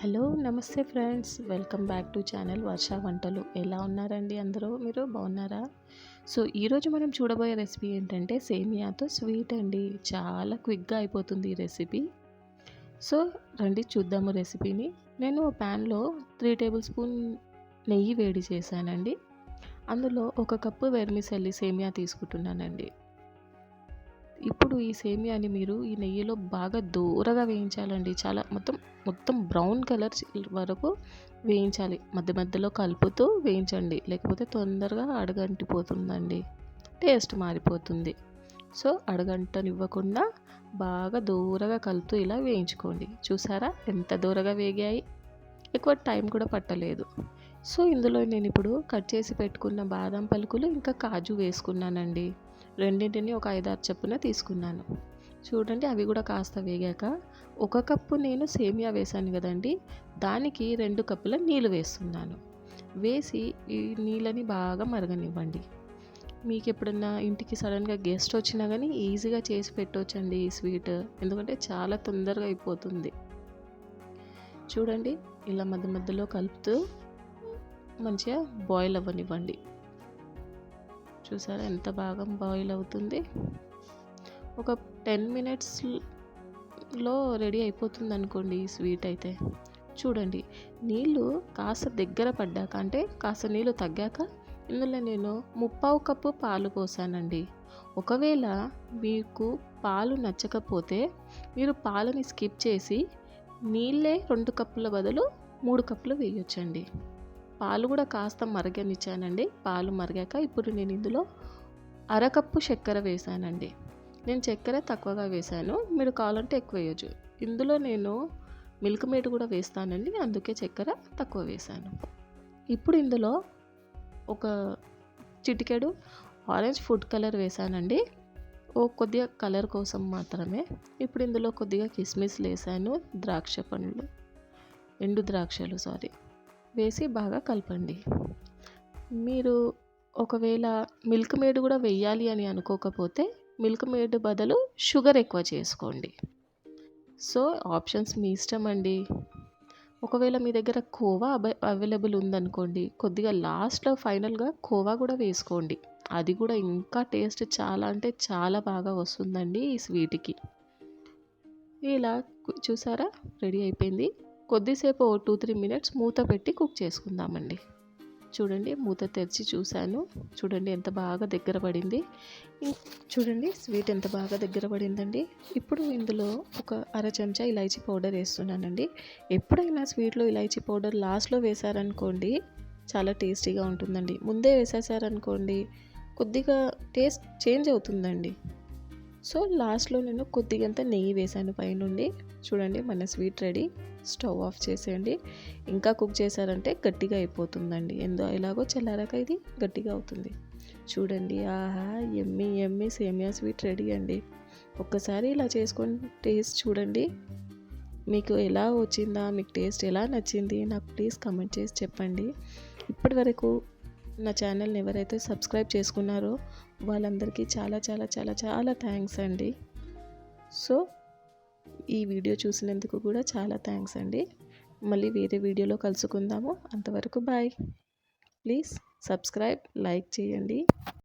Hello నమస్తే friends, welcome back to channel Varsha వంటలు. ఎలా ఉన్నారండి అందరూ? మీరు బాగున్నారా? సో ఈరోజు మనం చూడబోయే రెసిపీ ఏంటంటే సేమియాతో స్వీట్ అండి. చాలా క్విక్గా అయిపోతుంది ఈ రెసిపీ. సో రండి చూద్దాము రెసిపీని. నేను ప్యాన్లో 3 టేబుల్ స్పూన్ నెయ్యి వేడి చేశానండి. అందులో 1 కప్పు వెర్మిసెల్లి సేమియా తీసుకుంటున్నానండి. ఇప్పుడు ఈ సేమియాని మీరు ఈ నెయ్యిలో బాగా దూరగా వేయించాలండి. చాలా మొత్తం బ్రౌన్ కలర్ వరకు వేయించాలి. మధ్య మధ్యలో కలుపుతూ వేయించండి, లేకపోతే తొందరగా అడుగంటిపోతుందండి, టేస్ట్ మారిపోతుంది. సో అడుగంటనివ్వకుండా బాగా దూరగా కలుపుతూ ఇలా వేయించుకోండి. చూసారా ఎంత దూరగా వేగాయి? ఎక్కువ టైం కూడా పట్టలేదు. సో ఇందులో నేను ఇప్పుడు కట్ చేసి పెట్టుకున్న బాదం పలుకులు ఇంకా కాజు వేసుకున్నానండి. రెండింటిని ఒక 5-6 చొప్పున తీసుకున్నాను. చూడండి అవి కూడా కాస్త వేగాక 1 కప్పు నేను సేమియా వేసాను కదండి, దానికి 2 కప్పుల నీళ్ళు వేస్తున్నాను. వేసి ఈ నీళ్ళని బాగా మరగనివ్వండి. మీకు ఎప్పుడన్నా ఇంటికి సడన్గా గెస్ట్ వచ్చినా కానీ ఈజీగా చేసి పెట్టవచ్చండి ఈ స్వీట్, ఎందుకంటే చాలా తొందరగా అయిపోతుంది. చూడండి ఇలా మధ్య మధ్యలో కలుపుతూ మంచిగా బాయిల్ అవ్వనివ్వండి. చూసారా ఎంత బాగా బాయిల్ అవుతుంది? ఒక 10 మినిట్స్లో రెడీ అయిపోతుంది అనుకోండి ఈ స్వీట్ అయితే. చూడండి నీళ్ళు కాస్త దగ్గర పడ్డాక, అంటే కాస్త నీళ్ళు తగ్గాక ఇందులో నేను 1/4 కప్పు పాలు పోసానండి. ఒకవేళ మీకు పాలు నచ్చకపోతే మీరు పాలని స్కిప్ చేసి నీళ్ళే 2 కప్పుల బదులు 3 కప్పులు వేయొచ్చండి. పాలు కూడా కాస్త మరగనిచ్చానండి. పాలు మరిగాక ఇప్పుడు నేను ఇందులో 1/2 కప్పు చక్కెర వేసానండి. నేను చక్కెర తక్కువగా వేసాను, మీరు కావాలంటే ఎక్కువ వేయచ్చు. ఇందులో నేను మిల్క్ మేడ్ కూడా వేస్తానండి, అందుకే చక్కెర తక్కువ వేసాను. ఇప్పుడు ఇందులో ఒక చిటికెడు ఆరెంజ్ ఫుడ్ కలర్ వేసానండి, కొద్దిగా కలర్ కోసం మాత్రమే. ఇప్పుడు ఇందులో కొద్దిగా కిస్మిస్లు వేసాను, ఎండు ద్రాక్షలు వేసి బాగా కలపండి. మీరు ఒకవేళ మిల్క్ మేడ్ కూడా వేయాలి అని అనుకోకపోతే మిల్క్ మేడ్ బదులు షుగర్ ఎక్కువ చేసుకోండి. సో ఆప్షన్స్ మీ ఇష్టం అండి. ఒకవేళ మీ దగ్గర కోవా అవైలబుల్ ఉందనుకోండి, కొద్దిగా లాస్ట్లో ఫైనల్గా కోవా కూడా వేసుకోండి. అది కూడా ఇంకా టేస్ట్ చాలా అంటే చాలా బాగా వస్తుందండి ఈ స్వీట్కి. ఇలా చూసారా రెడీ అయిపోయింది. కొద్దిసేపు 2-3 మినిట్స్ మూత పెట్టి కుక్ చేసుకుందామండి. చూడండి మూత తెరిచి చూశాను, చూడండి ఎంత బాగా దగ్గర పడింది. చూడండి స్వీట్ ఎంత బాగా దగ్గర పడిందండి. ఇప్పుడు ఇందులో ఒక 1/2 చెంచా ఇలాచీ పౌడర్ వేస్తున్నానండి. ఎప్పుడైనా స్వీట్లో ఇలాచీ పౌడర్ లాస్ట్లో వేసారనుకోండి చాలా టేస్టీగా ఉంటుందండి. ముందే వేసేసారనుకోండి కొద్దిగా టేస్ట్ చేంజ్ అవుతుందండి. సో లాస్ట్లో నేను కొద్దిగంత నెయ్యి వేసాను పైనుండి. చూడండి మన స్వీట్ రెడీ. స్టవ్ ఆఫ్ చేసేయండి. ఇంకా కుక్ చేశారంటే గట్టిగా అయిపోతుందండి, ఎలాగో చల్లారాక ఇది గట్టిగా అవుతుంది. చూడండి ఆహా ఎమ్మి ఎమ్మి సేమియా స్వీట్ రెడీ అండి. ఒక్కసారి ఇలా చేసుకొని టేస్ట్ చూడండి, మీకు ఎలా వచ్చిందా, మీకు టేస్ట్ ఎలా నచ్చింది నాకు ప్లీజ్ కమెంట్ చేసి చెప్పండి. ఇప్పటి వరకు నా ఛానల్ని ఎవరైతే సబ్స్క్రైబ్ చేసుకున్నారో వాళ్ళందరికీ చాలా చాలా చాలా చాలా థ్యాంక్స్ అండి. సో ఈ వీడియో చూసినందుకు కూడా చాలా థ్యాంక్స్ అండి. మళ్ళీ వేరే వీడియోలో కలుసుకుందాము. అంతవరకు బాయ్. ప్లీజ్ సబ్స్క్రైబ్, లైక్ చేయండి.